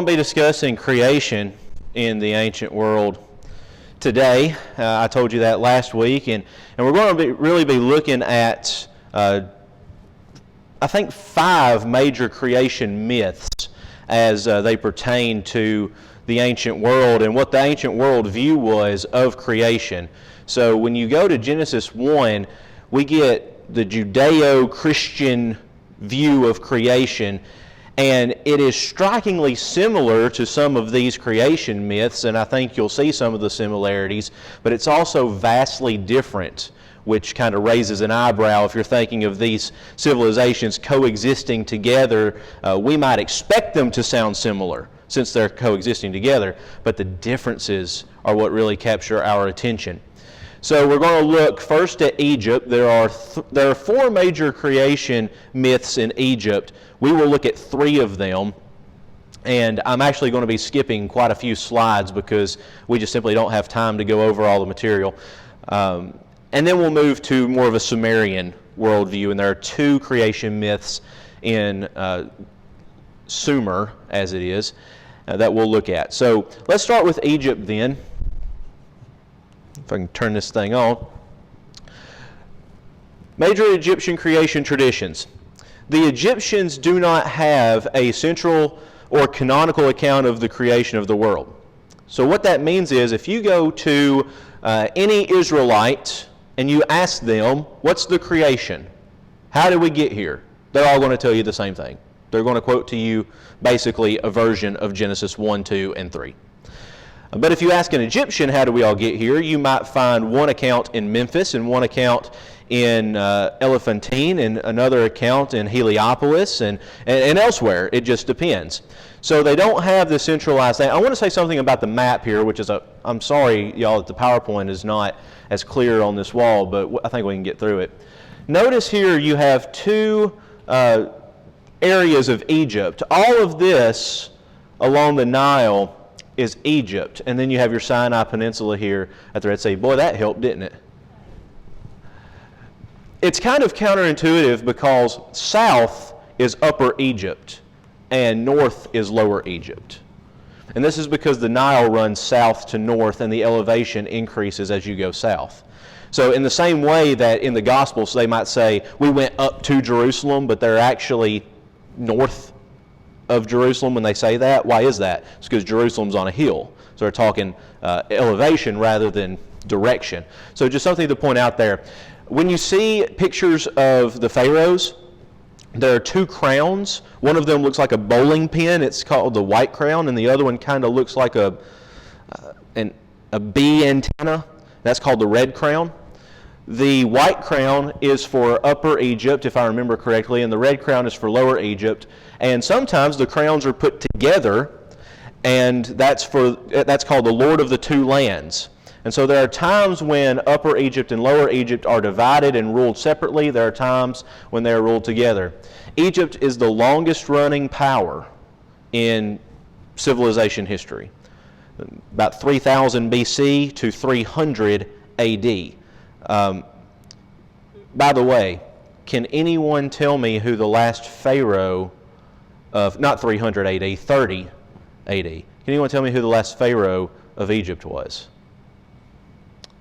going to be discussing creation in the ancient world today. I told you that last week, and we're going to really be looking at, I think, 5 major creation myths as they pertain to the ancient world and what the ancient world view was of creation. So when you go to Genesis 1, we get the Judeo-Christian view of creation, and it is strikingly similar to some of these creation myths, and I think you'll see some of the similarities, but it's also vastly different, which kind of raises an eyebrow if you're thinking of these civilizations coexisting together. We might expect them to sound similar since they're coexisting together, but the differences are what really capture our attention. So we're going to look first at Egypt. There are 4 major creation myths in Egypt. We will look at 3 of them, and I'm actually going to be skipping quite a few slides because we just simply don't have time to go over all the material. And then we'll move to more of a Sumerian worldview, and there are 2 creation myths in Sumer, as it is, that we'll look at. So let's start with Egypt then. If I can turn this thing on. Major Egyptian creation traditions. The Egyptians do not have a central or canonical account of the creation of the world. So what that means is if you go to any Israelite and you ask them, what's the creation? How did we get here? They're all going to tell you the same thing. They're going to quote to you basically a version of Genesis 1, 2, and 3. But if you ask an Egyptian, how do we all get here, you might find one account in Memphis and one account in Elephantine and another account in Heliopolis and elsewhere. It just depends. So they don't have the centralized thing. I want to say something about the map here, which is I'm sorry, y'all, that the PowerPoint is not as clear on this wall, but I think we can get through it. Notice here you have 2 areas of Egypt. All of this along the Nile is Egypt, and then you have your Sinai Peninsula here at the Red Sea. Boy, that helped, didn't it? It's kind of counterintuitive because south is Upper Egypt and north is Lower Egypt. And this is because the Nile runs south to north and the elevation increases as you go south. So in the same way that in the Gospels they might say, we went up to Jerusalem, but they're actually north of Jerusalem when they say that. Why is that? It's because Jerusalem's on a hill. So they're talking elevation rather than direction. So just something to point out there. When you see pictures of the pharaohs, there are 2 crowns. One of them looks like a bowling pin. It's called the white crown, and the other one kind of looks like a bee antenna. That's called the red crown. The white crown is for Upper Egypt, if I remember correctly, and the red crown is for Lower Egypt. And sometimes the crowns are put together, and that's called the Lord of the 2 lands. And so there are times when Upper Egypt and Lower Egypt are divided and ruled separately. There are times when they are ruled together. Egypt is the longest running power in civilization history, about 3000 BC to 300 AD. By the way, can anyone tell me who the last pharaoh of, not 300 AD, 30 AD. Can anyone tell me who the last pharaoh of Egypt was?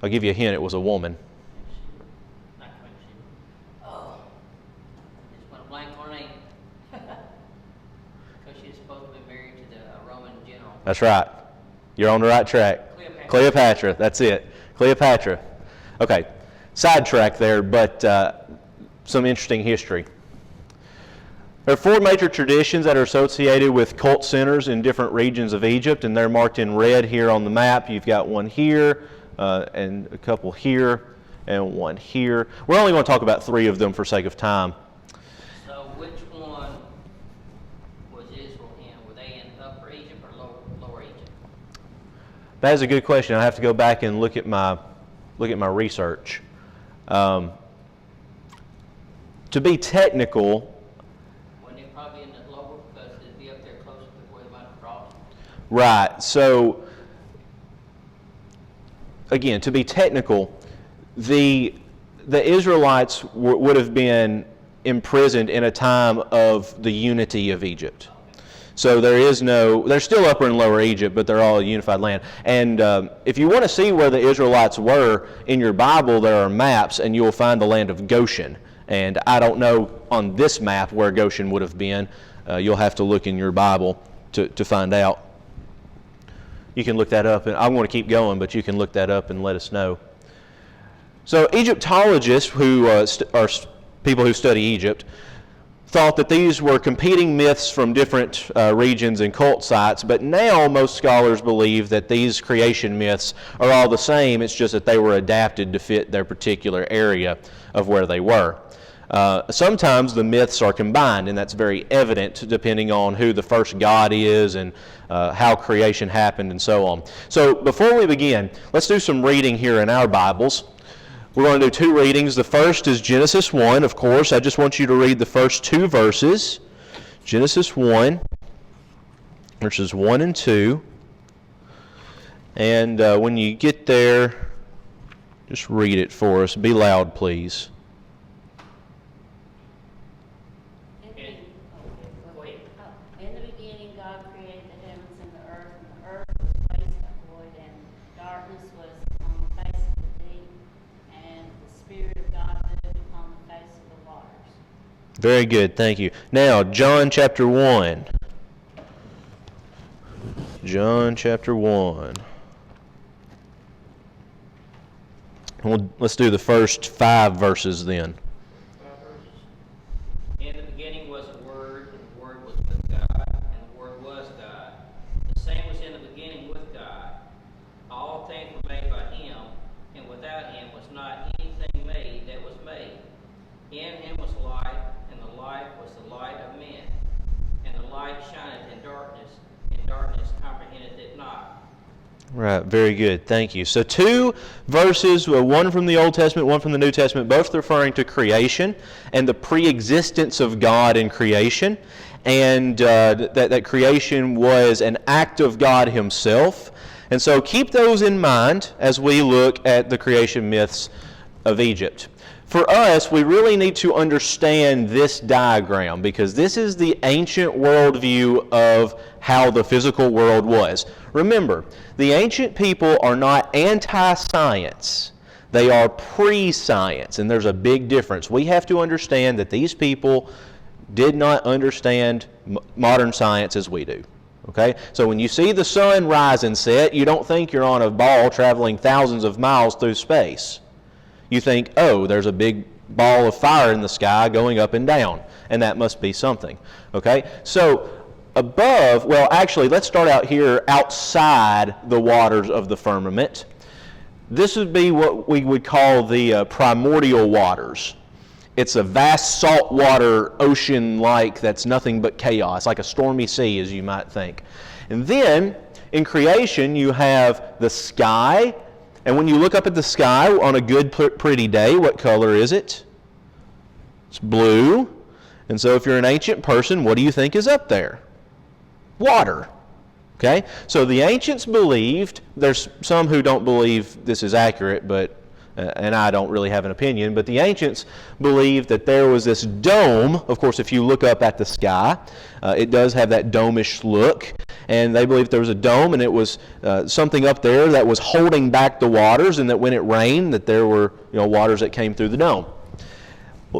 I'll give you a hint, it was a woman. Oh, just went a blank on her name. Because she's supposed to be married to the Roman general. That's right. You're on the right track. Cleopatra, that's it. Cleopatra. Okay, sidetrack there, but some interesting history. There are 4 major traditions that are associated with cult centers in different regions of Egypt, and they're marked in red here on the map. You've got one here, and a couple here, and one here. We're only going to talk about 3 of them for sake of time. So which one was Israel in? Were they in Upper Egypt or Lower Egypt? That is a good question. I have to go back and look at my research. To be technical, Probably in the lower, because it'd be up there closer to where they might have crossed. right, so again, to be technical, the Israelites would have been imprisoned in a time of the unity of Egypt. So there's still Upper and Lower Egypt, but they're all a unified land. And if you want to see where the Israelites were in your Bible, there are maps, and you'll find the land of Goshen. And I don't know on this map where Goshen would have been. You'll have to look in your Bible to find out. You can look that up, and I'm going to keep going, but you can look that up and let us know. So Egyptologists, who are people who study Egypt, thought that these were competing myths from different regions and cult sites, but now most scholars believe that these creation myths are all the same. It's just that they were adapted to fit their particular area of where they were. Sometimes the myths are combined, and that's very evident depending on who the first god is and how creation happened and so on. So before we begin, let's do some reading here in our Bibles. We're going to do two readings. The first is Genesis 1, of course. I just want you to read the first two verses. Genesis 1, verses 1 and 2. And when you get there, just read it for us. Be loud, please. In the beginning, God created the heavens and the earth was placed void, and darkness was on the face of the deep, and the Spirit of God moved upon the face of the waters. Very good, thank you. Now, John chapter 1. John chapter 1. Let's do the first 5 verses then. In the beginning was a Word, and the Word was with God, and the Word was God. The same was in the beginning with God. All things were made by Him, and without Him was not anything made that was made. In Him was life, and the life was the light of men. And the light shineth in darkness, and darkness comprehended it not. Right, very good. Thank you. So 2 verses, one from the Old Testament, one from the New Testament, both referring to creation and the pre-existence of God in creation, and that creation was an act of God Himself. And so keep those in mind as we look at the creation myths of Egypt. For us, we really need to understand this diagram because this is the ancient worldview of how the physical world was. Remember, the ancient people are not anti-science. They are pre-science, and there's a big difference. We have to understand that these people did not understand modern science as we do. Okay? So when you see the sun rise and set, you don't think you're on a ball traveling thousands of miles through space. You think, oh, there's a big ball of fire in the sky going up and down, and that must be something. Okay? So above, well, actually, let's start out here outside the waters of the firmament. This would be what we would call the primordial waters. It's a vast saltwater ocean-like that's nothing but chaos, like a stormy sea, as you might think. And then, in creation, you have the sky. And when you look up at the sky on a good, pretty day, what color is it? It's blue. And so if you're an ancient person, what do you think is up there? Water. Okay? So the ancients believed, there's some who don't believe this is accurate, but and I don't really have an opinion, but the ancients believed that there was this dome. Of course, if you look up at the sky, it does have that dome-ish look. And they believed there was a dome, and it was something up there that was holding back the waters, and that when it rained, that there were waters that came through the dome.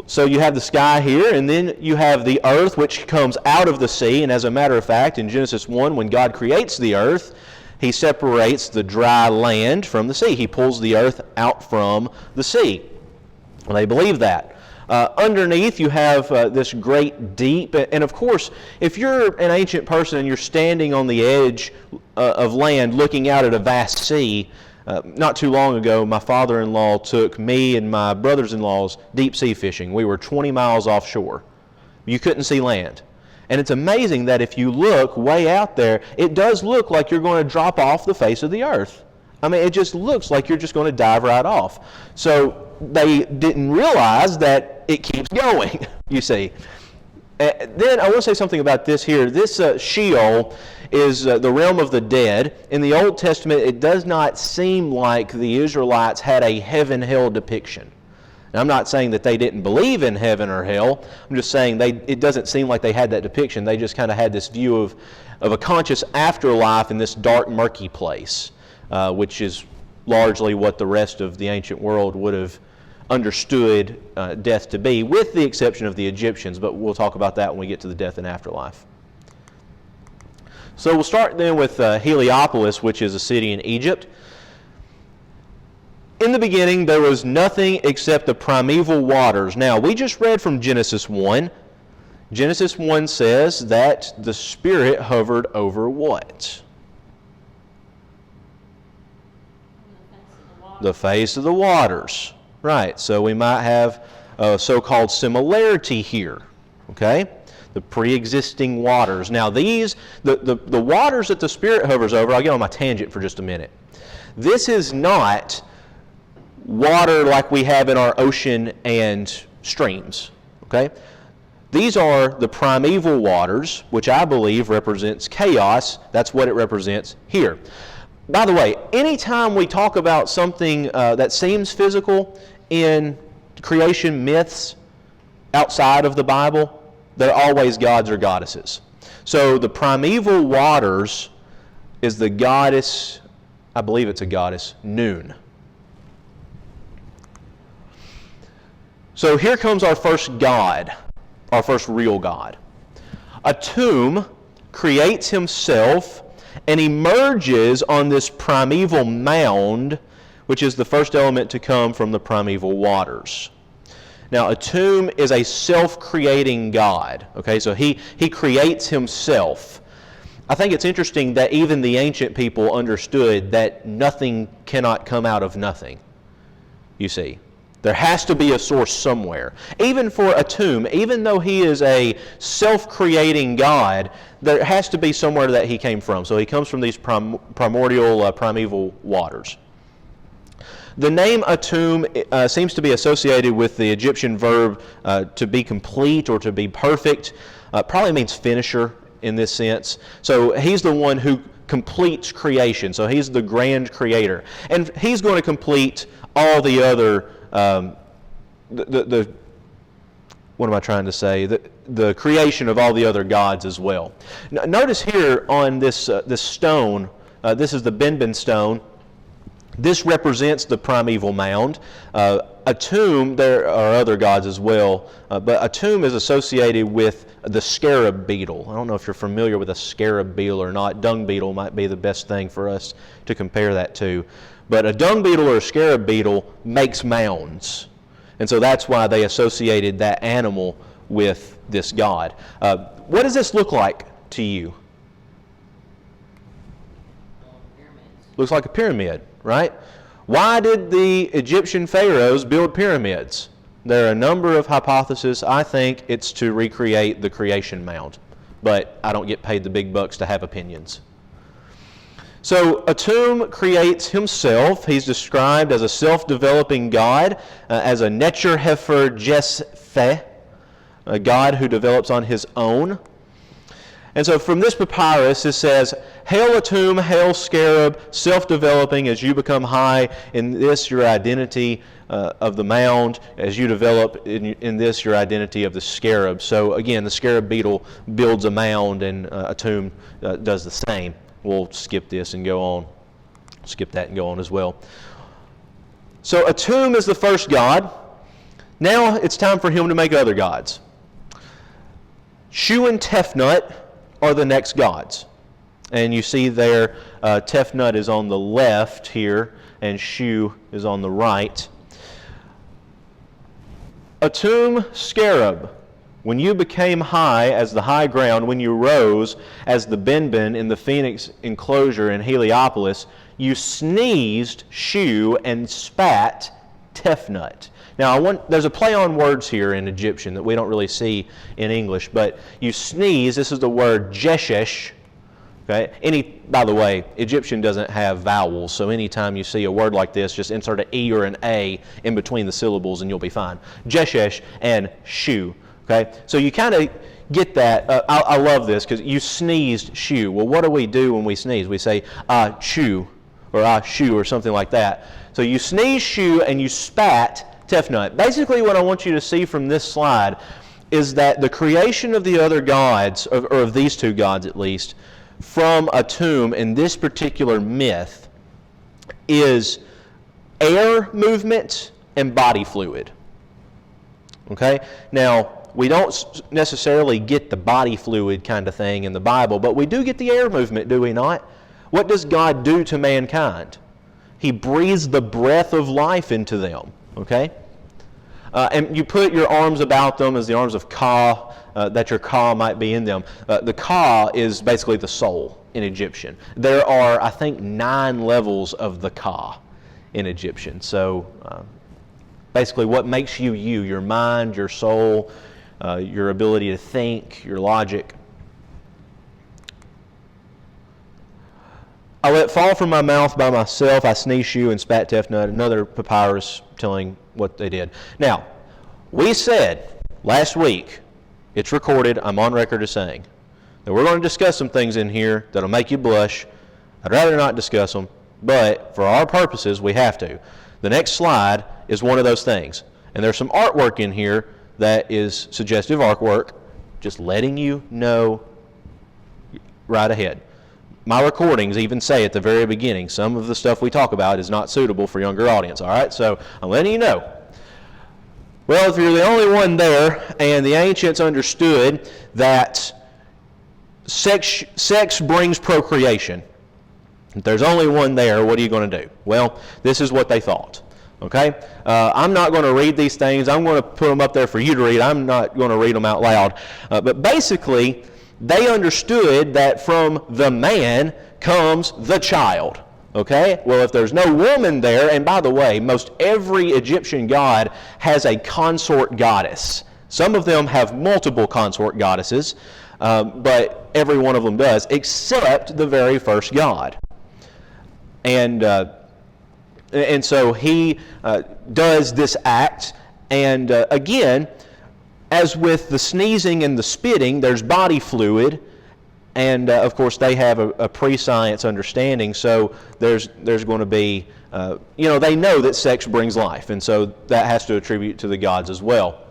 So you have the sky here, and then you have the earth, which comes out of the sea. And as a matter of fact, in Genesis 1, when God creates the earth, He separates the dry land from the sea. He pulls the earth out from the sea. And they believe that. Underneath, you have this great deep. And of course, if you're an ancient person and you're standing on the edge of land looking out at a vast sea, not too long ago, my father-in-law took me and my brothers-in-laws deep sea fishing. We were 20 miles offshore. You couldn't see land. And it's amazing that if you look way out there, it does look like you're going to drop off the face of the earth. I mean, it just looks like you're just going to dive right off. So they didn't realize that it keeps going, you see. Then I want to say something about this here. This Sheol is the realm of the dead. In the Old Testament, it does not seem like the Israelites had a heaven-hell depiction. Now, I'm not saying that they didn't believe in heaven or hell. I'm just saying it doesn't seem like they had that depiction. They just kind of had this view of a conscious afterlife in this dark, murky place, which is largely what the rest of the ancient world would have understood death to be, with the exception of the Egyptians, but we'll talk about that when we get to the death and afterlife. So we'll start then with Heliopolis, which is a city in Egypt. In the beginning, there was nothing except the primeval waters. Now, we just read from Genesis 1. Genesis 1 says that the Spirit hovered over what? The face of the waters. Right, so we might have a so-called similarity here, okay? The pre-existing waters. Now these, the waters that the Spirit hovers over, I'll get on my tangent for just a minute. This is not water like we have in our ocean and streams, okay? These are the primeval waters, which I believe represents chaos. That's what it represents here. By the way, anytime we talk about something that seems physical in creation myths outside of the Bible, they're always gods or goddesses. So the primeval waters is the goddess, I believe it's a goddess, Nun. So here comes our first god, our first real god. Atum creates himself and emerges on this primeval mound, which is the first element to come from the primeval waters. Now, Atum is a self-creating god. Okay, so he creates himself. I think it's interesting that even the ancient people understood that nothing cannot come out of nothing. You see, there has to be a source somewhere. Even for Atum, even though he is a self-creating god, there has to be somewhere that he came from. So he comes from these primordial, primeval waters. The name Atum seems to be associated with the Egyptian verb to be complete or to be perfect. Probably means finisher in this sense. So he's the one who completes creation. So he's the grand creator. And he's going to complete all the other, what am I trying to say? The creation of all the other gods as well. Notice here on this stone, this is the Benben stone. This represents the primeval mound. Atum, there are other gods as well, but Atum is associated with the scarab beetle. I don't know if you're familiar with a scarab beetle or not. Dung beetle might be the best thing for us to compare that to. But a dung beetle or a scarab beetle makes mounds. And so that's why they associated that animal with this god. What does this look like to you? Looks like a pyramid, right? Why did the Egyptian pharaohs build pyramids? There are a number of hypotheses. I think it's to recreate the creation mound, but I don't get paid the big bucks to have opinions. So Atum creates himself. He's described as a self-developing god, as a Necher Hefer Jesfeh, a god who develops on his own. And so from this papyrus it says, "Hail Atum, hail Scarab, self-developing as you become high, in this your identity of the mound, as you develop in this your identity of the scarab." So again, the scarab beetle builds a mound and Atum does the same. We'll skip this and go on. Skip that and go on as well. So Atum is the first god. Now it's time for him to make other gods. Shu and Tefnut are the next gods. And you see there, Tefnut is on the left here, and Shu is on the right. Atum, Scarab, when you became high as the high ground, when you rose as the Benben in the Phoenix enclosure in Heliopolis, you sneezed Shu and spat Tefnut. Now, there's a play on words here in Egyptian that we don't really see in English, but you sneeze, this is the word jeshesh. Okay? By the way, Egyptian doesn't have vowels, so anytime you see a word like this, just insert an E or an A in between the syllables and you'll be fine. Jeshesh and Shu. Okay? So you kind of get that. I love this because you sneezed Shu. Well, what do we do when we sneeze? We say Shu or Shu or something like that. So you sneeze Shu and you spat Tefnut. Basically what I want you to see from this slide is that the creation of the other gods, or of these two gods at least, from Atum in this particular myth is air movement and body fluid. Okay? Now, we don't necessarily get the body fluid kind of thing in the Bible, but we do get the air movement, do we not? What does God do to mankind? He breathes the breath of life into them. Okay? And you put your arms about them as the arms of Ka, that your Ka might be in them. The Ka is basically the soul in Egyptian. There are, I think, 9 levels of the Ka in Egyptian. So basically what makes you you, your mind, your soul, your ability to think, your logic. I let fall from my mouth by myself, I sneezed you and spat Tefnut, another papyrus telling what they did. Now, we said last week, it's recorded, I'm on record as saying, that we're going to discuss some things in here that'll make you blush. I'd rather not discuss them, but for our purposes, we have to. The next slide is one of those things. And there's some artwork in here that is suggestive artwork, just letting you know right ahead. My recordings even say at the very beginning, some of the stuff we talk about is not suitable for younger audience, all right? So I'm letting you know. Well, if you're the only one there, and the ancients understood that sex brings procreation, if there's only one there, what are you going to do? Well, this is what they thought. Okay? I'm not going to read these things. I'm going to put them up there for you to read. I'm not going to read them out loud. But basically, they understood that from the man comes the child. Okay? Well, if there's no woman there, and by the way, most every Egyptian god has a consort goddess. Some of them have multiple consort goddesses, but every one of them does, except the very first god. And so he does this act, and again, as with the sneezing and the spitting, there's body fluid, and of course they have a pre-science understanding, so there's going to be, they know that sex brings life, and so that has to attribute to the gods as well.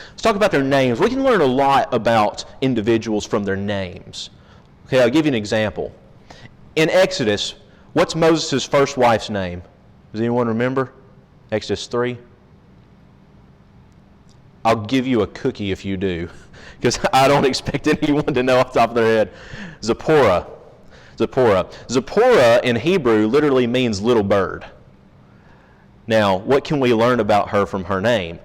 Let's talk about their names. We can learn a lot about individuals from their names. Okay, I'll give you an example. In Exodus, what's Moses' first wife's name? Does anyone remember? Exodus 3? I'll give you a cookie if you do, because I don't expect anyone to know off the top of their head. Zipporah. Zipporah in Hebrew literally means little bird. Now, what can we learn about her from her name?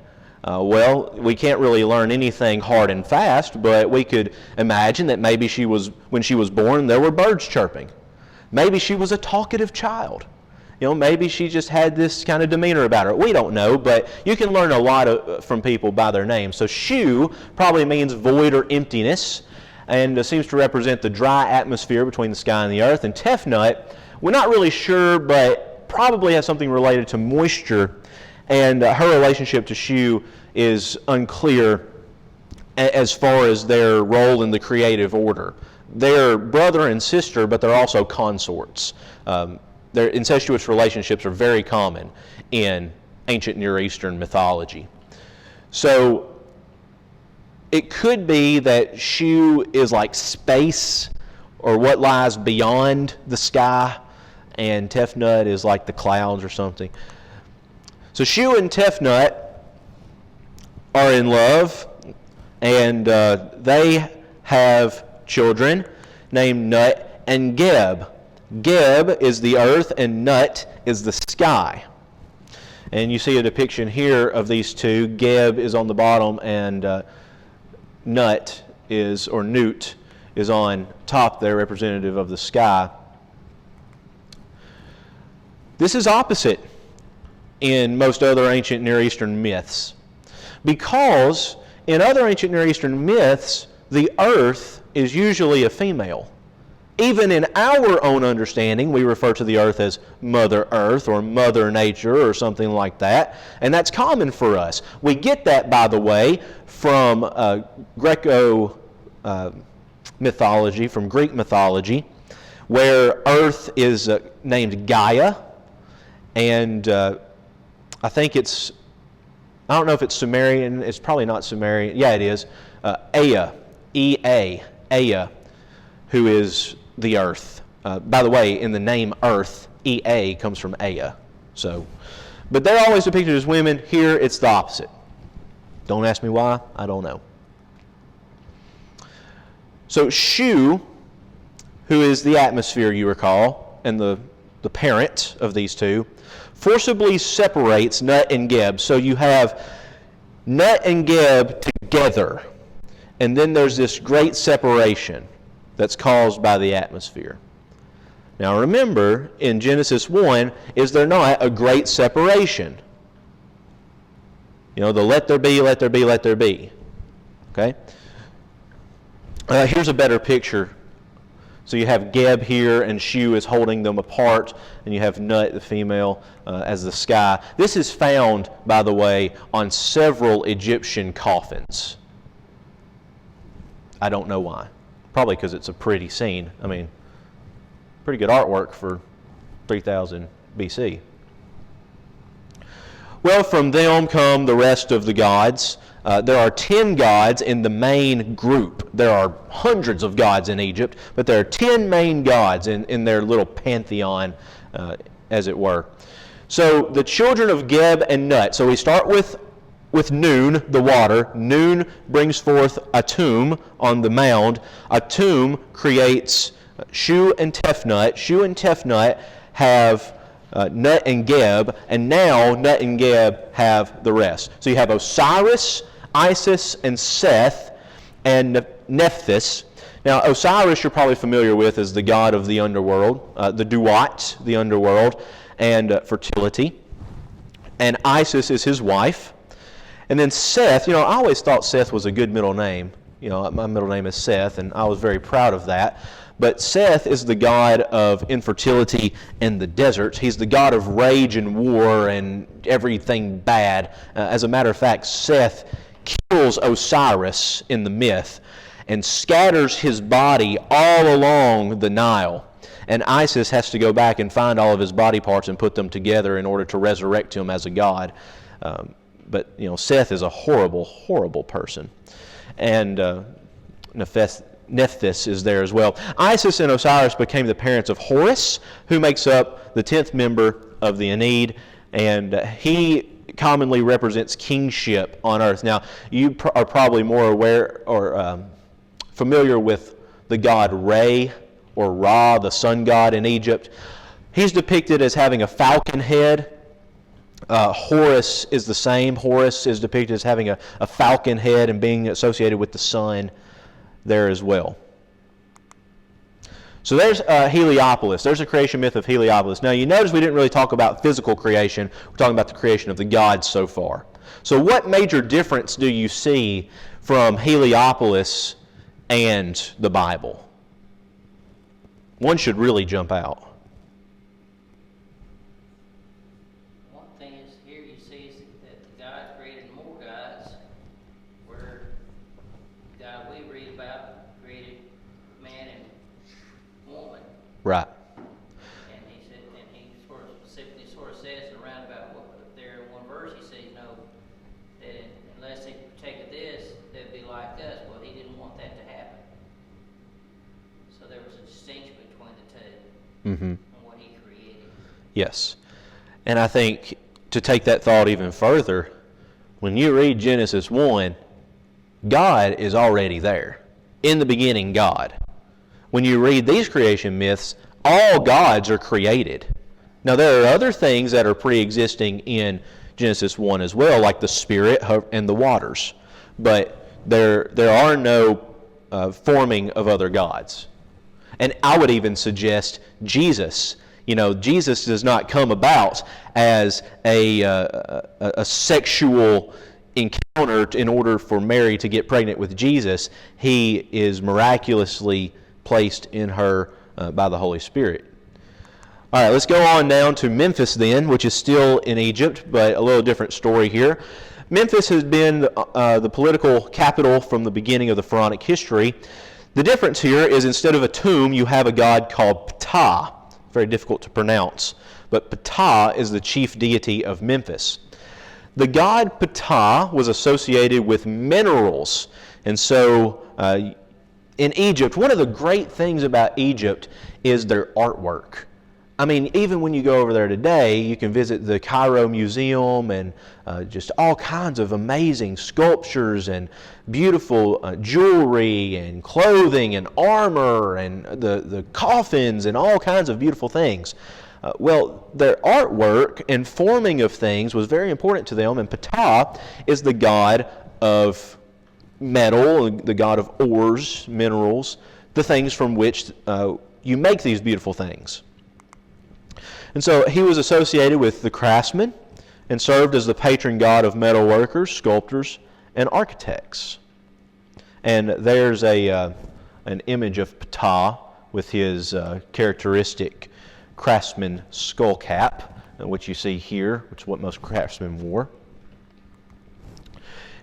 Well, we can't really learn anything hard and fast, but we could imagine that maybe when she was born, there were birds chirping. Maybe she was a talkative child. Maybe she just had this kind of demeanor about her. We don't know, but you can learn a lot from people by their names. So Shu probably means void or emptiness, and seems to represent the dry atmosphere between the sky and the earth. And Tefnut, we're not really sure, but probably has something related to moisture, and her relationship to Shu is unclear as far as their role in the creative order. They're brother and sister, but they're also consorts. Their incestuous relationships are very common in ancient Near Eastern mythology. So it could be that Shu is like space or what lies beyond the sky, and Tefnut is like the clouds or something. So Shu and Tefnut are in love, and they have children named Nut and Geb. Geb is the earth and Nut is the sky. And you see a depiction here of these two. Geb is on the bottom and Nut is on top there, representative of the sky. This is opposite in most other ancient Near Eastern myths, because in other ancient Near Eastern myths, the earth is usually a female. Even in our own understanding, we refer to the earth as Mother Earth or Mother Nature or something like that, and that's common for us. We get that, by the way, from Greco mythology, from Greek mythology, where earth is named Gaia, and I think it's I don't know if it's Sumerian. It's probably not Sumerian. Yeah, it is. Ea, E-A, Ea, who is the earth. By the way, in the name earth, E-A comes from Ea. So, but they're always depicted as women. Here, it's the opposite. Don't ask me why. I don't know. So Shu, who is the atmosphere, you recall, and the parent of these two, forcibly separates Nut and Geb. So you have Nut and Geb together, and then there's this great separation that's caused by the atmosphere. Now remember, in Genesis 1, is there not a great separation? You know, the let there be, let there be, let there be. Okay? Here's a better picture. So you have Geb here, and Shu is holding them apart, and you have Nut, the female, as the sky. This is found, by the way, on several Egyptian coffins. I don't know why. Probably because it's a pretty scene. I mean, pretty good artwork for 3000 BC. Well, from them come the rest of the gods. There are 10 gods in the main group. There are hundreds of gods in Egypt, but there are 10 main gods in their little pantheon, as it were. So the children of Geb and Nut. So we start with Nun, the water. Nun brings forth Atum on the mound. Atum creates Shu and Tefnut. Shu and Tefnut have Nut and Geb, and now Nut and Geb have the rest. So you have Osiris, Isis, and Seth, and Nephthys. Now Osiris you're probably familiar with as the god of the underworld, the Duat, the underworld, and fertility. And Isis is his wife. And then Seth, I always thought Seth was a good middle name. My middle name is Seth, and I was very proud of that. But Seth is the god of infertility and the desert. He's the god of rage and war and everything bad. As a matter of fact, Seth kills Osiris in the myth and scatters his body all along the Nile. And Isis has to go back and find all of his body parts and put them together in order to resurrect him as a god. But Seth is a horrible, horrible person. And Nephthys is there as well. Isis and Osiris became the parents of Horus, who makes up the 10th member of the ANEast, and he commonly represents kingship on earth. Now, you are probably more aware or familiar with the god Re, or Ra, the sun god in Egypt. He's depicted as having a falcon head. Horus is the same. Horus is depicted as having a falcon head and being associated with the sun there as well. So there's Heliopolis. There's a creation myth of Heliopolis. Now you notice we didn't really talk about physical creation. We're talking about the creation of the gods so far. So what major difference do you see from Heliopolis and the Bible? One should really jump out. One thing is here you see is that the God created more gods, where the God we read about created man and woman. Right. And he said, and he sort of specifically says in a roundabout there in one verse, he says, that unless they partake of this, they'd be like us. Well, he didn't want that to happen. So there was a distinction between the two and what he created. Yes. And I think to take that thought even further, when you read Genesis 1, God is already there. In the beginning, God. When you read these creation myths, all gods are created. Now, there are other things that are pre-existing in Genesis 1 as well, like the spirit and the waters. But there are no forming of other gods. And I would even suggest Jesus. Jesus does not come about as a sexual encounter in order for Mary to get pregnant with Jesus. He is miraculously placed in her by the Holy Spirit. All right, let's go on down to Memphis then, which is still in Egypt, but a little different story here. Memphis has been the political capital from the beginning of the pharaonic history. The difference here is instead of a tomb, you have a god called Ptah. Very difficult to pronounce. But Ptah is the chief deity of Memphis. The god Ptah was associated with minerals. And so in Egypt, one of the great things about Egypt is their artwork. I mean, even when you go over there today, you can visit the Cairo Museum and just all kinds of amazing sculptures and beautiful jewelry and clothing and armor and the coffins and all kinds of beautiful things. Well, their artwork and forming of things was very important to them, and Ptah is the god of metal, the god of ores, minerals, the things from which you make these beautiful things. And so he was associated with the craftsmen and served as the patron god of metal workers, sculptors, and architects. And there's an image of Ptah with his characteristic craftsman skull cap, which you see here, which is what most craftsmen wore.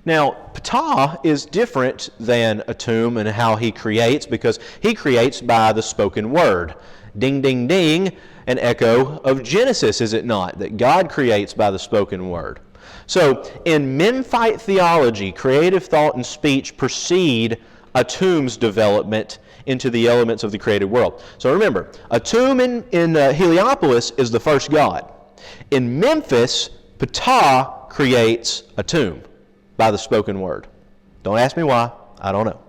Now, Ptah is different than Atum in how he creates, because he creates by the spoken word. Ding, ding, ding, an echo of Genesis, is it not? That God creates by the spoken word. So, in Memphite theology, creative thought and speech precede Atum's development into the elements of the created world. So remember, Atum in Heliopolis is the first god. In Memphis, Ptah creates Atum by the spoken word. Don't ask me why. I don't know.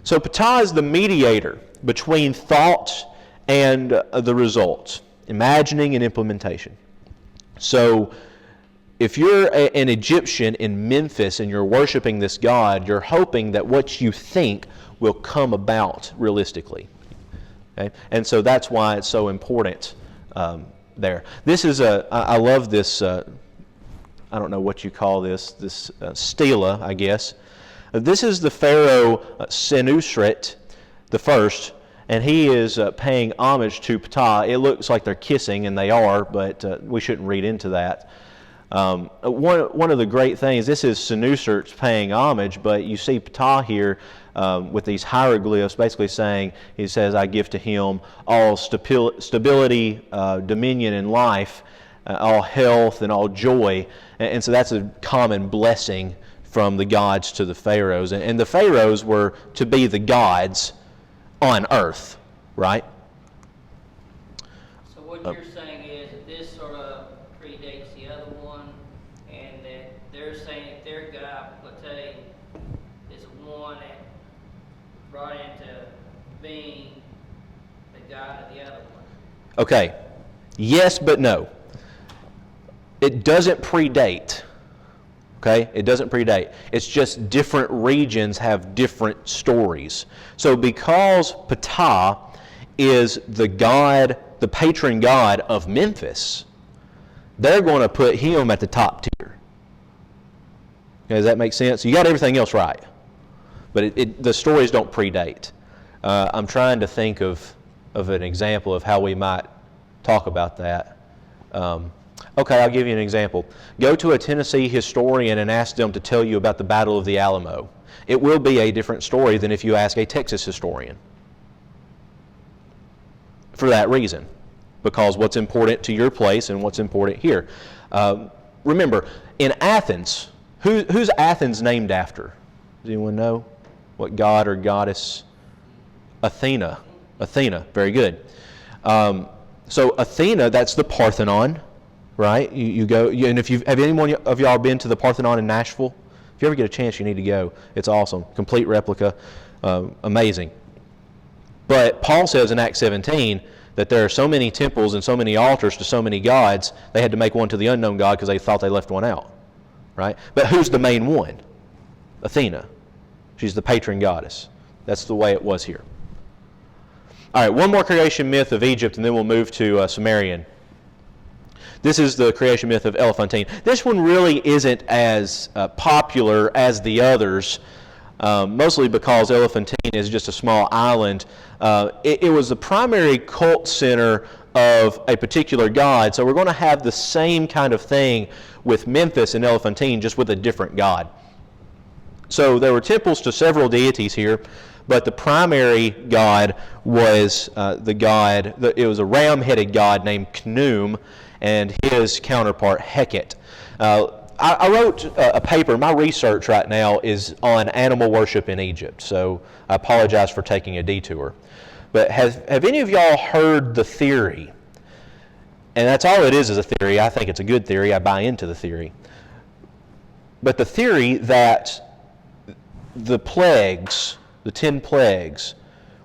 So Ptah is the mediator between thought and the results, imagining and implementation. So if you're an Egyptian in Memphis and you're worshiping this god, you're hoping that what you think will come about realistically. Okay? And so that's why it's so important there. This is I love this, I don't know what you call this stela, I guess. This is the pharaoh Senusret the first, and he is paying homage to Ptah. It looks like they're kissing, and they are, but we shouldn't read into that. One of the great things, this is Senusret paying homage, but you see Ptah here with these hieroglyphs basically saying, he says, I give to him all stability, dominion, and life, all health, and all joy. And so that's a common blessing from the gods to the pharaohs. And the pharaohs were to be the gods on earth, right? So what you're saying is that this sort of predates the other one, and that they're saying that their god, Ptah, is the one that brought into being the god of the other one. Okay. Yes, but no. It doesn't predate. Okay? It doesn't predate. It's just different regions have different stories. So because Ptah is the god, the patron god of Memphis, they're going to put him at the top tier. Okay, does that make sense? You got everything else right. But the stories don't predate. I'm trying to think of an example of how we might talk about that. Okay, I'll give you an example. Go to a Tennessee historian and ask them to tell you about the Battle of the Alamo. It will be a different story than if you ask a Texas historian. For that reason. Because what's important to your place and what's important here. Remember, in Athens, who's Athens named after? Does anyone know? What god or goddess? Athena. Athena, very good. So Athena, that's the Parthenon. Right? You go, and have anyone of y'all been to the Parthenon in Nashville? If you ever get a chance, you need to go. It's awesome. Complete replica. Amazing. But Paul says in Acts 17 that there are so many temples and so many altars to so many gods, they had to make one to the unknown God because they thought they left one out. Right? But who's the main one? Athena. She's the patron goddess. That's the way it was here. All right, one more creation myth of Egypt, and then we'll move to Sumerian. This is the creation myth of Elephantine. This one really isn't as popular as the others, mostly because Elephantine is just a small island. It was the primary cult center of a particular god, so we're going to have the same kind of thing with Memphis and Elephantine, just with a different god. So there were temples to several deities here, but the primary god was it was a ram-headed god named Enuma, and his counterpart Heket. I wrote a paper. My research right now is on animal worship in Egypt, so I apologize for taking a detour. But have any of y'all heard the theory? And that's all it is a theory. I think it's a good theory. I buy into the theory. But the theory that the plagues, the 10 plagues,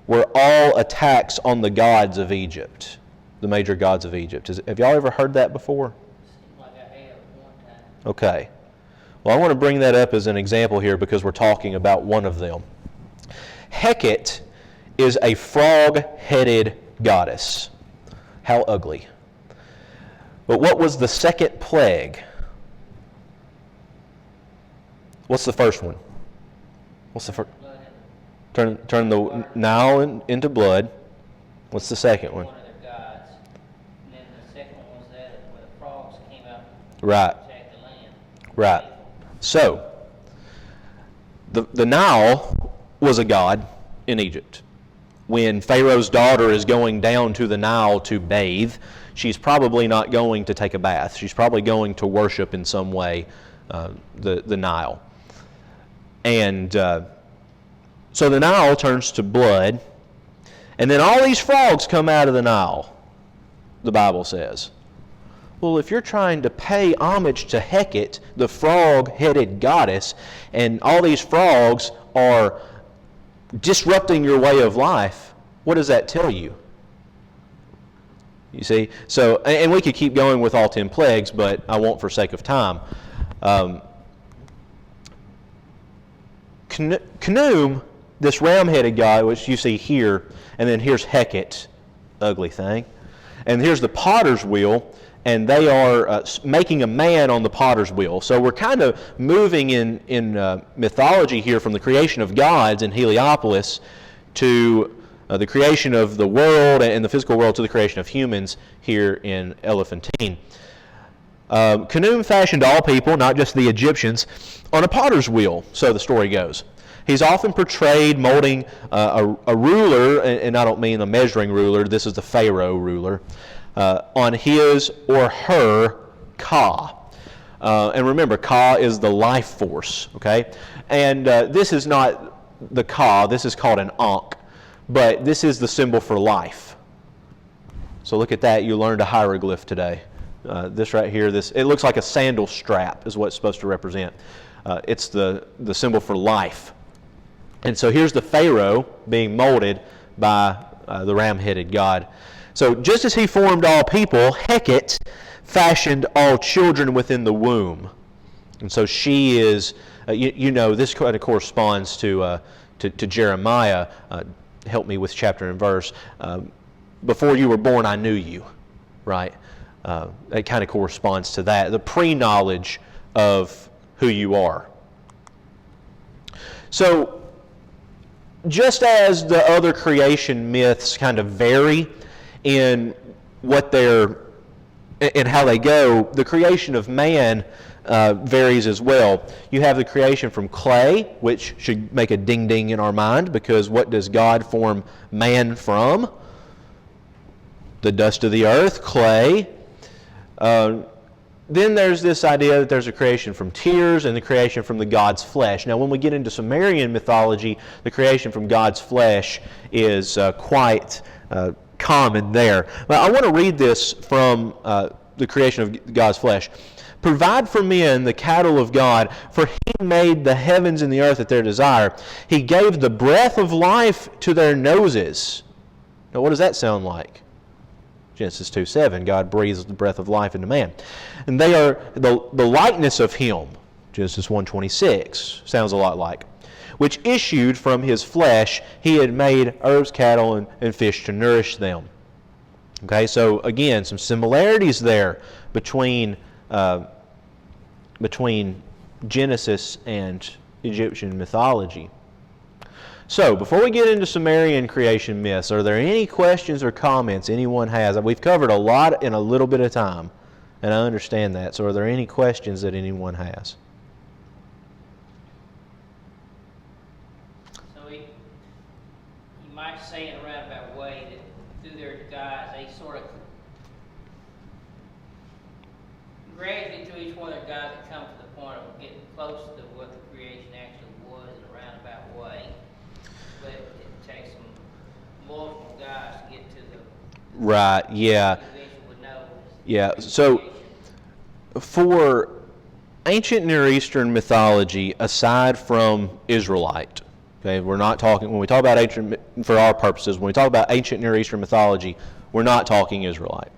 were all attacks on the gods of Egypt, the major gods of Egypt. Have y'all ever heard that before? Seems like I have one time. Okay. Well, I want to bring that up as an example here because we're talking about one of them. Heket is a frog-headed goddess. How ugly. But what was the second plague? What's the first one? What's the first? Turn the Nile into blood. What's the second one? One of their gods. And then the second one was that where the frogs came out Right. and attacked the land. Right. So, the Nile was a god in Egypt. When Pharaoh's daughter is going down to the Nile to bathe, she's probably not going to take a bath. She's probably going to worship in some way the Nile. And so the Nile turns to blood, and then all these frogs come out of the Nile, the Bible says. Well, if you're trying to pay homage to Heket, the frog-headed goddess, and all these frogs are disrupting your way of life, what does that tell you? You see? So, and we could keep going with all 10 plagues, but I won't for sake of time. Khnum, this ram-headed god, which you see here, and then here's Heket, ugly thing. And here's the potter's wheel, and they are making a man on the potter's wheel. So we're kind of moving in mythology here from the creation of gods in Heliopolis to the creation of the world and the physical world to the creation of humans here in Elephantine. Khnum fashioned all people, not just the Egyptians, on a potter's wheel, so the story goes. He's often portrayed molding a ruler, and I don't mean a measuring ruler, this is the Pharaoh ruler, on his or her Ka. And remember, Ka is the life force, okay? And this is not the Ka, this is called an Ankh, but this is the symbol for life. So look at that, you learned a hieroglyph today. This right here, it looks like a sandal strap is what it's supposed to represent. It's the symbol for life. And so here's the Pharaoh being molded by the ram-headed god. So just as he formed all people, Heket fashioned all children within the womb. And so she is, you know, this kind of corresponds to Jeremiah. Help me with chapter and verse. Before you were born, I knew you, right? It kind of corresponds to that, the pre-knowledge of who you are. So, just as the other creation myths kind of vary in what they're, in how they go, the creation of man varies as well. You have the creation from clay, which should make a ding-ding in our mind, because what does God form man from? The dust of the earth, clay. Then there's this idea that there's a creation from tears and the creation from the God's flesh. Now, when we get into Sumerian mythology, the creation from God's flesh is quite common there. But I want to read this from the creation of God's flesh. Provide for men the cattle of God, for he made the heavens and the earth at their desire. He gave the breath of life to their noses. Now, what does that sound like? Genesis 2:7, God breathes the breath of life into man. And they are the likeness of him. Genesis 1:26, sounds a lot like. Which issued from his flesh, he had made herbs, cattle, and fish to nourish them. Okay, so again, some similarities there between Genesis and Egyptian mythology. So, before we get into Sumerian creation myths, are there any questions or comments anyone has? We've covered a lot in a little bit of time, and I understand that. So, are there any questions that anyone has? So you might say in a roundabout way that through their guise they sort of gradually through each one of their gods, it comes to the point of getting close to what the creation actually was in a roundabout way. But it takes some multiple guys to get to the Right, yeah. eventually would know. Yeah, so for ancient Near Eastern mythology, aside from Israelite, okay, we're not talking, when we talk about ancient, for our purposes, when we talk about ancient Near Eastern mythology, we're not talking Israelite.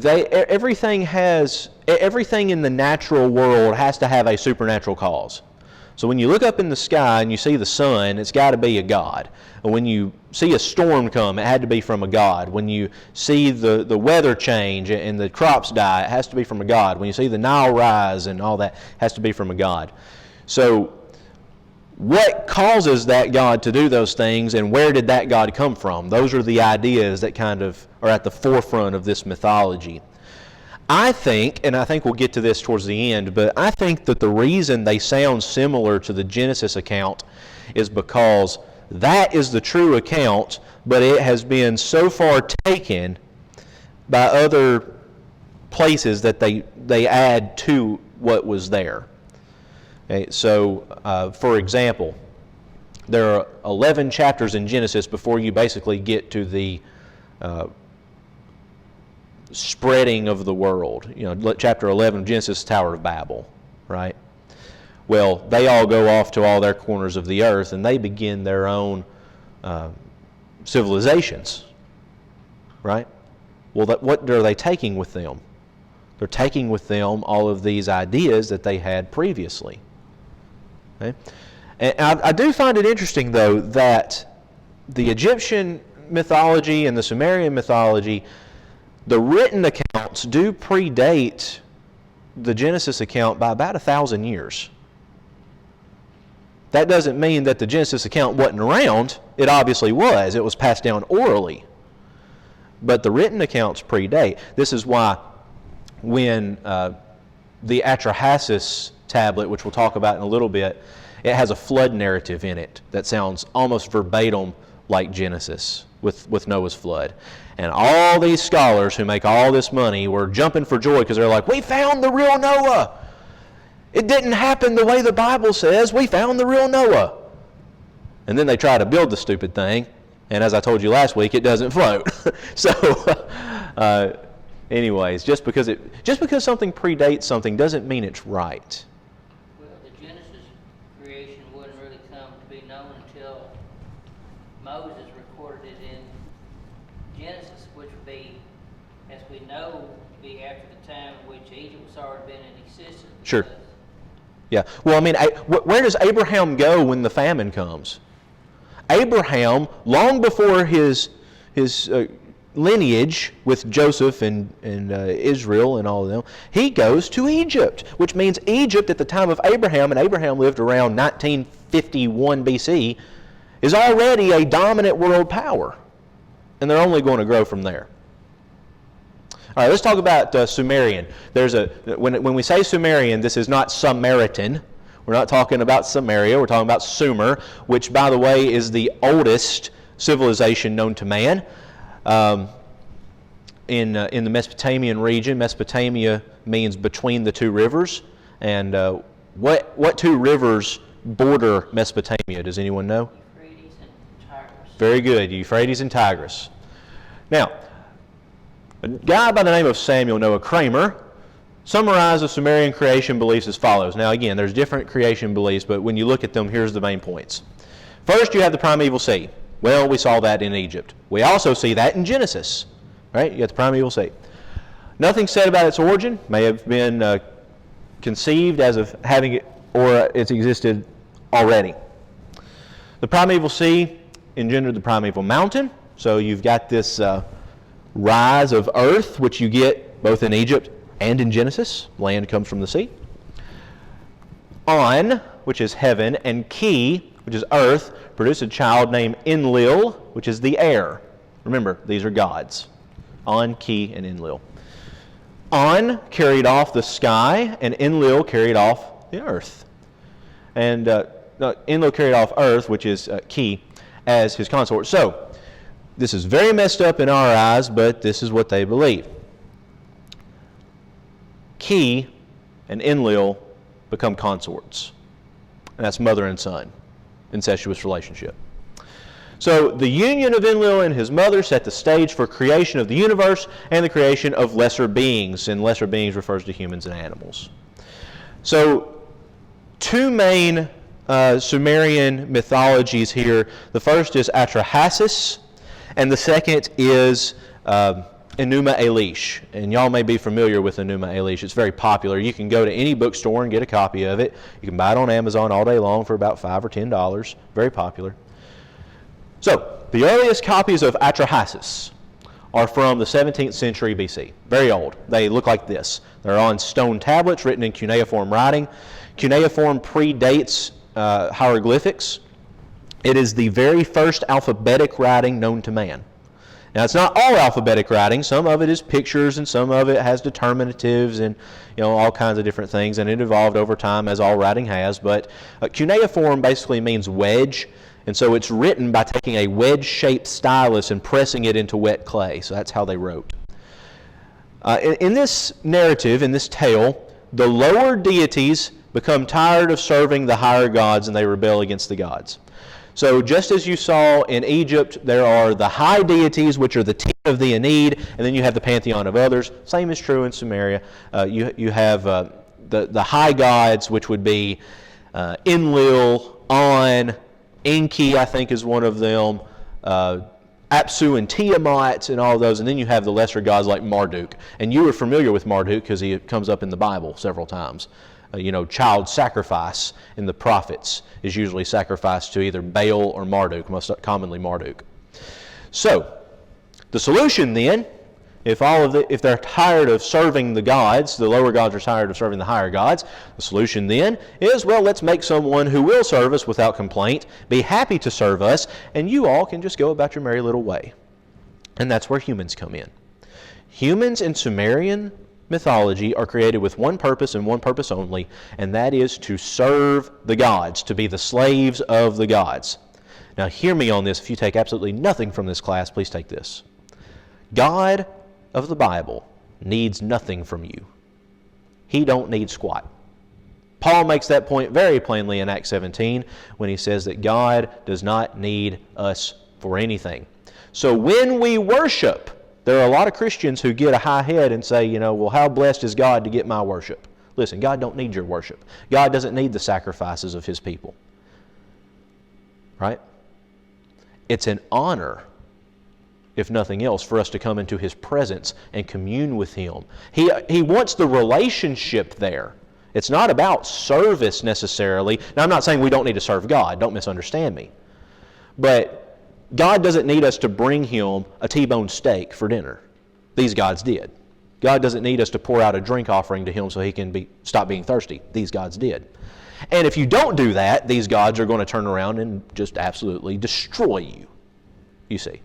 Everything in the natural world has to have a supernatural cause. So when you look up in the sky and you see the sun, it's got to be a god. And when you see a storm come, it had to be from a god. When you see the weather change and the crops die, it has to be from a god. When you see the Nile rise and all that, it has to be from a god. So what causes that god to do those things, and where did that god come from? Those are the ideas that kind of are at the forefront of this mythology. I think, and I think we'll get to this towards the end, but I think that the reason they sound similar to the Genesis account is because that is the true account, but it has been so far taken by other places that they add to what was there. Okay, so, for example, there are 11 chapters in Genesis before you basically get to the spreading of the world. You know, chapter 11 of Genesis, Tower of Babel, right? Well, they all go off to all their corners of the earth, and they begin their own civilizations, right? Well, what are they taking with them? They're taking with them all of these ideas that they had previously. Okay? And I do find it interesting, though, that the Egyptian mythology and the Sumerian mythology, the written accounts do predate the Genesis account by about 1,000 years. That doesn't mean that the Genesis account wasn't around. It obviously was. It was passed down orally. But the written accounts predate. This is why when the Atrahasis tablet, which we'll talk about in a little bit, it has a flood narrative in it that sounds almost verbatim like Genesis with Noah's flood. And all these scholars who make all this money were jumping for joy because they're like, we found the real Noah. It didn't happen the way the Bible says. We found the real Noah. And then they try to build the stupid thing, and as I told you last week, it doesn't float. So, anyways, just because something predates something doesn't mean it's right. Well, the Genesis creation wouldn't really come to be known until Moses recorded it in Genesis, which would be, as we know, be after the time in which Egypt was already been in existence. Sure. Yeah. Well, I mean, where does Abraham go when the famine comes? Abraham, long before his lineage with Joseph and Israel and all of them, he goes to Egypt, which means Egypt at the time of Abraham, and Abraham lived around 1951 BC, is already a dominant world power. And they're only going to grow from there. All right, let's talk about Sumerian. When we say Sumerian, this is not Samaritan. We're not talking about Samaria. We're talking about Sumer, which, by the way, is the oldest civilization known to man. In the Mesopotamian region, Mesopotamia means between the two rivers. And what two rivers border Mesopotamia? Does anyone know? Euphrates and Tigris. Very good, Euphrates and Tigris. Now, a guy by the name of Samuel Noah Kramer summarized the Sumerian creation beliefs as follows. Now again, there's different creation beliefs, but when you look at them, here's the main points. First, you have the primeval sea. Well, we saw that in Egypt. We also see that in Genesis. Right? You got the primeval sea. Nothing said about its origin. May have been conceived as of having it, or it's existed already. The primeval sea engendered the primeval mountain. So you've got this rise of earth, which you get both in Egypt and in Genesis. Land comes from the sea. On, which is heaven, and Ki, which is earth, produced a child named Enlil, which is the air. Remember, these are gods. On, Ki, and Enlil. On carried off the sky, and Enlil carried off the earth. And Enlil carried off earth, which is Ki, as his consort. So, this is very messed up in our eyes, but this is what they believe. he and Enlil become consorts. And that's mother and son, incestuous relationship. So the union of Enlil and his mother set the stage for creation of the universe and the creation of lesser beings, and lesser beings refers to humans and animals. So two main Sumerian mythologies here. The first is Atrahasis, and the second is Enuma Elish. And y'all may be familiar with Enuma Elish. It's very popular. You can go to any bookstore and get a copy of it. You can buy it on Amazon all day long for about $5 or $10. Very popular. So, the earliest copies of Atrahasis are from the 17th century BC. Very old. They look like this. They're on stone tablets written in cuneiform writing. Cuneiform predates hieroglyphics. It is the very first alphabetic writing known to man. Now, it's not all alphabetic writing. Some of it is pictures, and some of it has determinatives and all kinds of different things, and it evolved over time, as all writing has. But cuneiform basically means wedge, and so it's written by taking a wedge-shaped stylus and pressing it into wet clay. So that's how they wrote. In this narrative, in this tale, the lower deities become tired of serving the higher gods, and they rebel against the gods. So just as you saw in Egypt, there are the high deities, which are the 10 of the ANEast, and then you have the pantheon of others. Same is true in Sumeria. You have the high gods, which would be Enlil, An, Enki, I think, is one of them, Apsu and Tiamat, and all of those. And then you have the lesser gods like Marduk. And you are familiar with Marduk because he comes up in the Bible several times. Child sacrifice in the prophets is usually sacrificed to either Baal or Marduk, most commonly Marduk. So, the solution then, if they're tired of serving the gods, the lower gods are tired of serving the higher gods, the solution then is, well, let's make someone who will serve us without complaint, be happy to serve us, and you all can just go about your merry little way. And that's where humans come in. Humans in Sumerian mythology are created with one purpose and one purpose only, and that is to serve the gods, to be the slaves of the gods. Now hear me on this. If you take absolutely nothing from this class, please take this. God of the Bible needs nothing from you. He don't need squat. Paul makes that point very plainly in Acts 17 when he says that God does not need us for anything. So when we worship, there are a lot of Christians who get a high head and say, well, how blessed is God to get my worship? Listen, God don't need your worship. God doesn't need the sacrifices of His people. Right? It's an honor, if nothing else, for us to come into His presence and commune with Him. He wants the relationship there. It's not about service necessarily. Now, I'm not saying we don't need to serve God. Don't misunderstand me. But God doesn't need us to bring Him a T-bone steak for dinner. These gods did. God doesn't need us to pour out a drink offering to Him so He can stop being thirsty. These gods did. And if you don't do that, these gods are going to turn around and just absolutely destroy you. You see.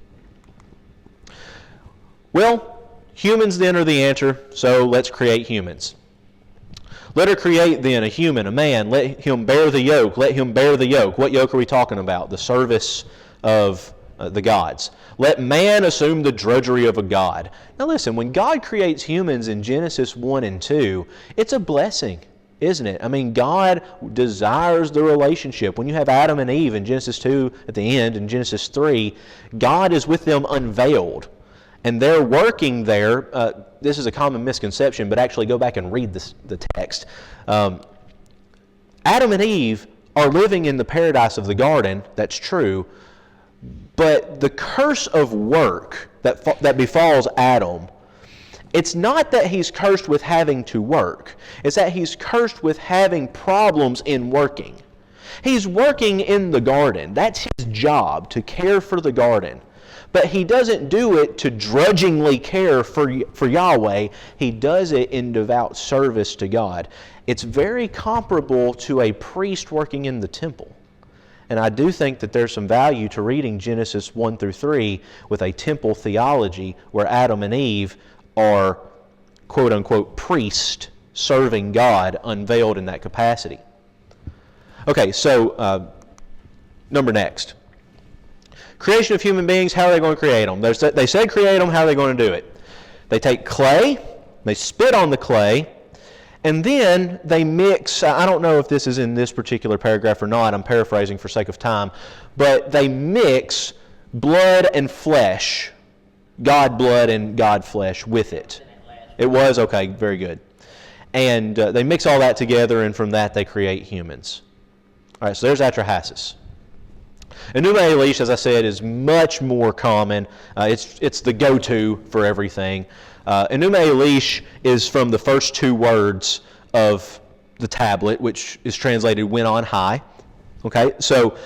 Well, humans then are the answer, so let's create humans. Let her create then a human, a man. Let him bear the yoke. Let him bear the yoke. What yoke are we talking about? The service of the gods. Let man assume the drudgery of a god. Now listen, when God creates humans in Genesis 1 and 2, it's a blessing, isn't it? I mean, God desires the relationship. When you have Adam and Eve in Genesis 2 at the end, in Genesis 3, God is with them unveiled. And they're working there. This is a common misconception, but actually go back and read the text. Adam and Eve are living in the paradise of the garden, that's true, but the curse of work that befalls Adam, it's not that he's cursed with having to work. It's that he's cursed with having problems in working. He's working in the garden. That's his job, to care for the garden. But he doesn't do it to drudgingly care for Yahweh. He does it in devout service to God. It's very comparable to a priest working in the temple. And I do think that there's some value to reading Genesis 1 through 3 with a temple theology where Adam and Eve are, quote-unquote, priests serving God unveiled in that capacity. Okay, so number next. Creation of human beings, how are they going to create them? They said create them, how are they going to do it? They take clay, they spit on the clay, And then they mix, I don't know if this is in this particular paragraph or not, I'm paraphrasing for sake of time, but they mix blood and flesh, God blood and God flesh with it. It was? Okay, very good. And they mix all that together, and from that they create humans. All right, so there's Atrahasis. Enuma Elish, as I said, is much more common. It's the go-to for everything. Enuma Elish is from the first two words of the tablet, which is translated "when on high." Okay, so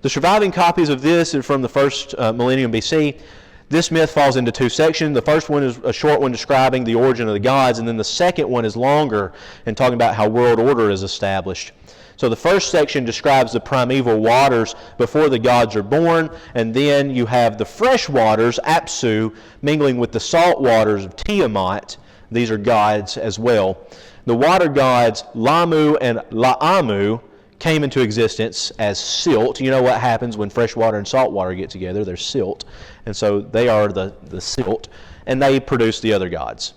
the surviving copies of this are from the first millennium BC. This myth falls into two sections. The first one is a short one describing the origin of the gods, and then the second one is longer and talking about how world order is established. So the first section describes the primeval waters before the gods are born, and then you have the fresh waters, Apsu, mingling with the salt waters of Tiamat. These are gods as well. The water gods, Lamu and Laamu, came into existence as silt. You know what happens when fresh water and salt water get together? There's silt. And so they are the silt, and they produce the other gods.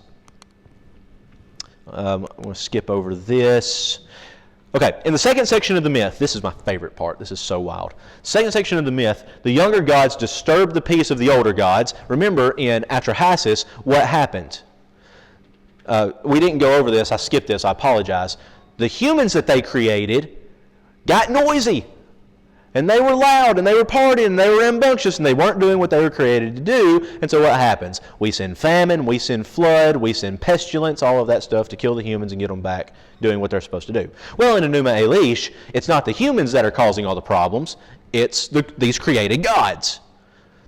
I'm going to skip over this. Okay, in the second section of the myth, this is my favorite part. This is so wild. Second section of the myth, the younger gods disturb the peace of the older gods. Remember, in Atrahasis, what happened? We didn't go over this. I skipped this. I apologize. The humans that they created got noisy, and they were loud, and they were partying, and they were rambunctious, and they weren't doing what they were created to do. And so what happens? We send famine, we send flood, we send pestilence, all of that stuff to kill the humans and get them back doing what they're supposed to do. Well, in Enuma Elish, it's not the humans that are causing all the problems. It's these created gods.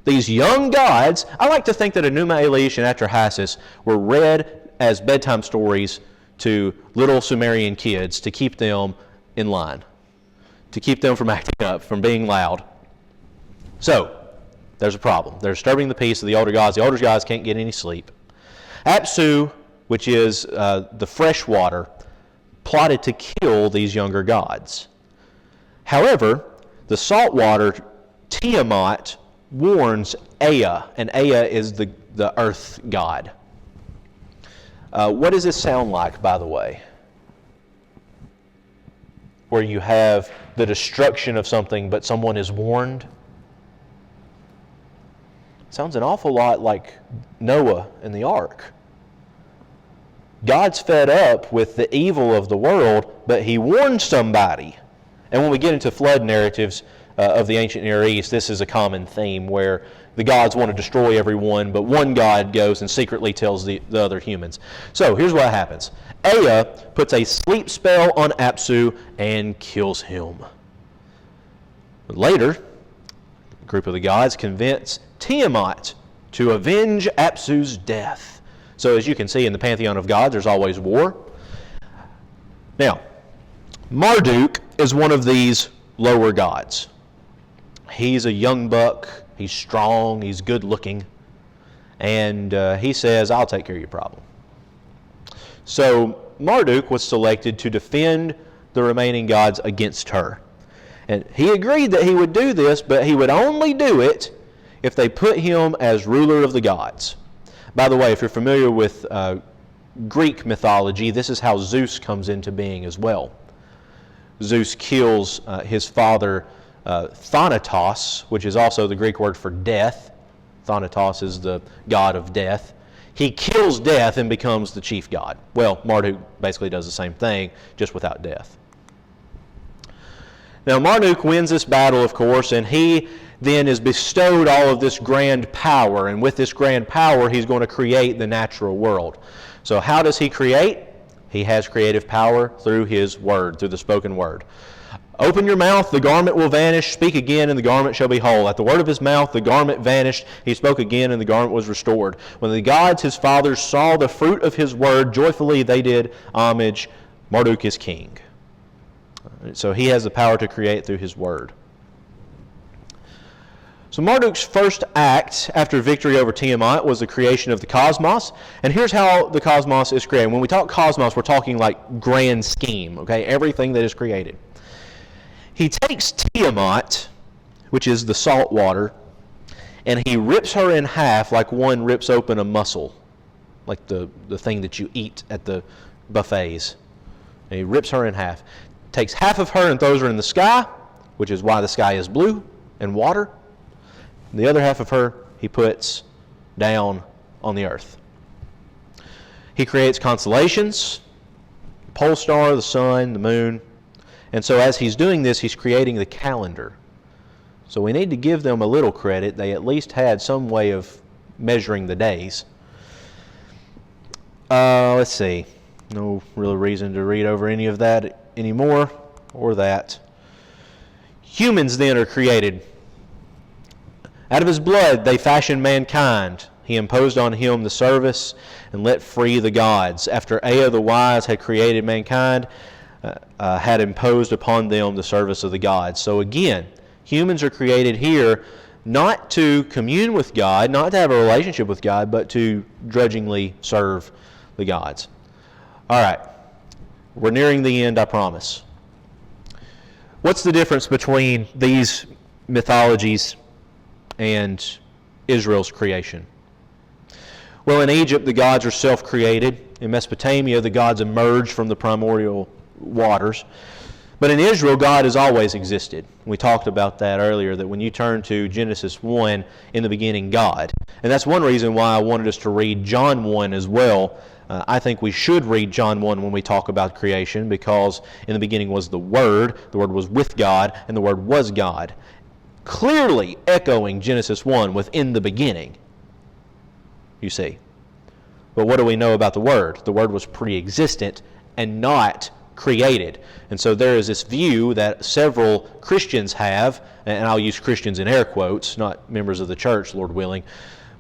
These young gods. I like to think that Enuma Elish and Atrahasis were read as bedtime stories to little Sumerian kids to keep them in line, to keep them from acting up, from being loud. So, there's a problem. They're disturbing the peace of the older gods. The older gods can't get any sleep. Apsu, which is the fresh water, plotted to kill these younger gods. However, the saltwater Tiamat warns Ea, and Ea is the earth god. What does this sound like, by the way? Where you have the destruction of something, but someone is warned? Sounds an awful lot like Noah and the ark. God's fed up with the evil of the world, but he warned somebody. And when we get into flood narratives of the ancient Near East, this is a common theme where the gods want to destroy everyone, but one god goes and secretly tells the other humans. So here's what happens. Ea puts a sleep spell on Apsu and kills him. Later, a group of the gods convince Tiamat to avenge Apsu's death. So as you can see in the pantheon of gods, there's always war. Now, Marduk is one of these lower gods. He's a young buck. He's strong. He's good looking. And he says, I'll take care of your problem. So Marduk was selected to defend the remaining gods against her. And he agreed that he would do this, but he would only do it if they put him as ruler of the gods. By the way, if you're familiar with Greek mythology, this is how Zeus comes into being as well. Zeus kills his father Thanatos, which is also the Greek word for death. Thanatos is the god of death. He kills death and becomes the chief god. Well, Marduk basically does the same thing, just without death. Now, Marduk wins this battle, of course, and he then is bestowed all of this grand power. And with this grand power, he's going to create the natural world. So how does he create? He has creative power through his word, through the spoken word. Open your mouth, the garment will vanish. Speak again, and the garment shall be whole. At the word of his mouth, the garment vanished. He spoke again, and the garment was restored. When the gods, his fathers, saw the fruit of his word, joyfully they did homage. Marduk is king. So he has the power to create through his word. So Marduk's first act after victory over Tiamat was the creation of the cosmos. And here's how the cosmos is created. When we talk cosmos, we're talking like grand scheme, okay? Everything that is created. He takes Tiamat, which is the salt water, and he rips her in half like one rips open a mussel, like the thing that you eat at the buffets. And he rips her in half. Takes half of her and throws her in the sky, which is why the sky is blue and water. And the other half of her he puts down on the earth. He creates constellations, pole star, the sun, the moon. And so as he's doing this, he's creating the calendar. So we need to give them a little credit. They at least had some way of measuring the days. Let's see. No real reason to read over any of that anymore, or that. Humans then are created. Out of his blood they fashioned mankind. He imposed on him the service and let free the gods. After Ea the wise had created mankind, had imposed upon them the service of the gods. So again, humans are created here not to commune with God, not to have a relationship with God, but to drudgingly serve the gods. All right, we're nearing the end, I promise. What's the difference between these mythologies and Israel's creation? Well, in Egypt, the gods are self-created. In Mesopotamia, the gods emerge from the primordial waters. But in Israel, God has always existed. We talked about that earlier, that when you turn to Genesis 1, in the beginning, God. And that's one reason why I wanted us to read John 1 as well. I think we should read John 1 when we talk about creation, because in the beginning was the Word was with God, and the Word was God. Clearly echoing Genesis 1 within the beginning, you see. But what do we know about the Word? The Word was pre-existent and not created. And so there is this view that several Christians have, and I'll use Christians in air quotes, not members of the church, Lord willing,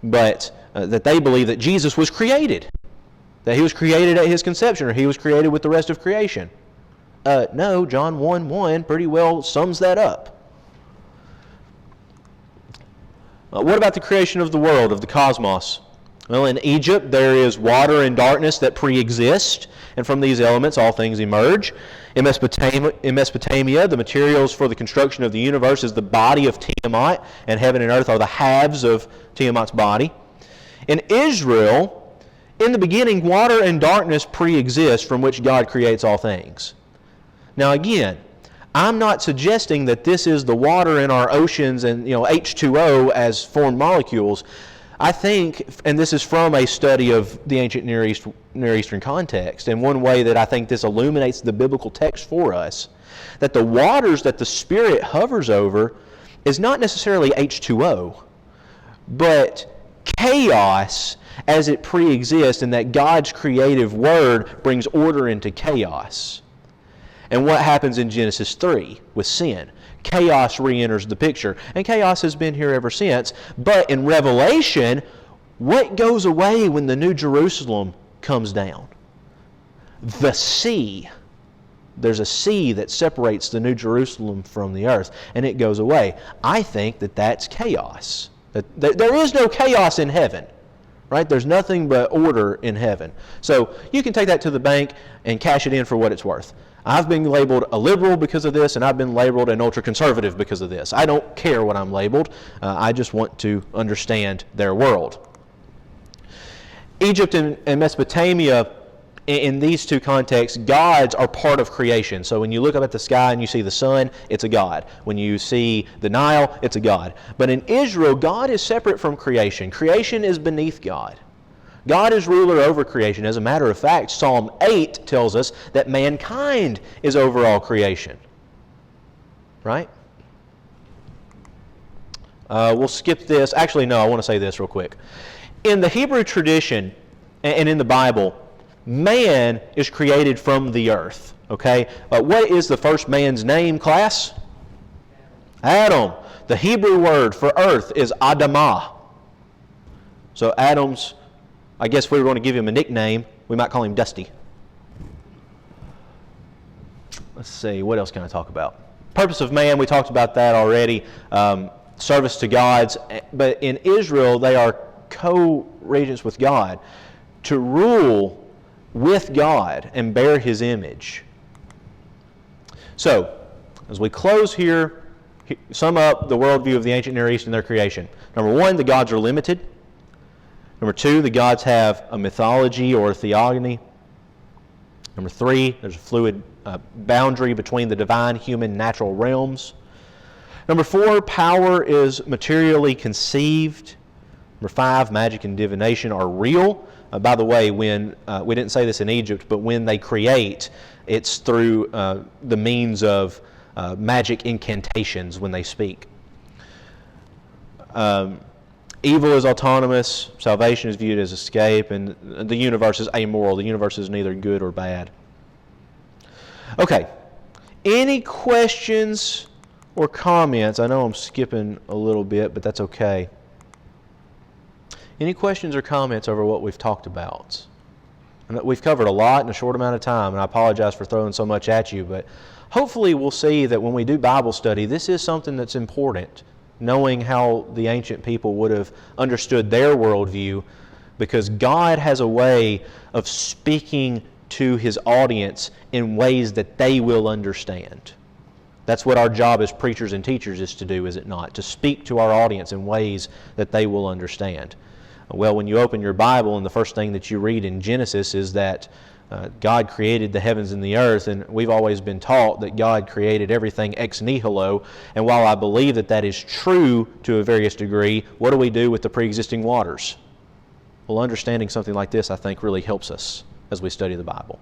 but that they believe that Jesus was created. That he was created at his conception, or he was created with the rest of creation. No, John 1:1 pretty well sums that up. What about the creation of the world, of the cosmos? Well, in Egypt there is water and darkness that pre-exist, and from these elements all things emerge. In Mesopotamia, the materials for the construction of the universe is the body of Tiamat, and heaven and earth are the halves of Tiamat's body. In Israel, in the beginning, water and darkness pre-exist, from which God creates all things. Now again, I'm not suggesting that this is the water in our oceans and H2O as formed molecules. I think, and this is from a study of the ancient Near Eastern context, and one way that I think this illuminates the biblical text for us, that the waters that the Spirit hovers over is not necessarily H2O, but chaos as it pre-exists, and that God's creative word brings order into chaos. And what happens in Genesis 3 with sin? Chaos re-enters the picture, and chaos has been here ever since. But in Revelation, what goes away when the New Jerusalem comes down? The sea. There's a sea that separates the New Jerusalem from the earth, and it goes away. I think that that's chaos. That there is no chaos in heaven. Right? There's nothing but order in heaven. So you can take that to the bank and cash it in for what it's worth. I've been labeled a liberal because of this, and I've been labeled an ultra-conservative because of this. I don't care what I'm labeled. I just want to understand their world. Egypt and Mesopotamia, in these two contexts, gods are part of creation. So when you look up at the sky and you see the sun, it's a god. When you see the Nile, it's a god. But in Israel, God is separate from creation. Creation is beneath God. God is ruler over creation. As a matter of fact, Psalm 8 tells us that mankind is over all creation. Right? We'll skip this. Actually, no, I want to say this real quick. In the Hebrew tradition and in the Bible, man is created from the earth. Okay? What is the first man's name, class? Adam. The Hebrew word for earth is Adamah. So Adam's, I guess if we were going to give him a nickname, we might call him Dusty. Let's see, what else can I talk about? Purpose of man, we talked about that already. Service to gods. But in Israel, they are co-regents with God to rule with God and bear His image. So, as we close here, sum up the worldview of the ancient Near East and their creation. Number one, the gods are limited. Number two, the gods have a mythology or a theogony. Number 3, there's a fluid boundary between the divine, human, natural realms. Number 4, power is materially conceived. Number 5, magic and divination are real. By the way, when we didn't say this in Egypt, but when they create, it's through the means of magic incantations when they speak. Evil is autonomous, salvation is viewed as escape, and the universe is amoral. The universe is neither good or bad. Okay, any questions or comments? I know I'm skipping a little bit, but that's okay. Any questions or comments over what we've talked about? We've covered a lot in a short amount of time, and I apologize for throwing so much at you, but hopefully we'll see that when we do Bible study, this is something that's important, knowing how the ancient people would have understood their worldview, because God has a way of speaking to His audience in ways that they will understand. That's what our job as preachers and teachers is to do, is it not? To speak to our audience in ways that they will understand. Well, when you open your Bible and the first thing that you read in Genesis is that God created the heavens and the earth, and we've always been taught that God created everything ex nihilo, and while I believe that that is true to a various degree, what do we do with the pre-existing waters? Well, understanding something like this, I think, really helps us as we study the Bible.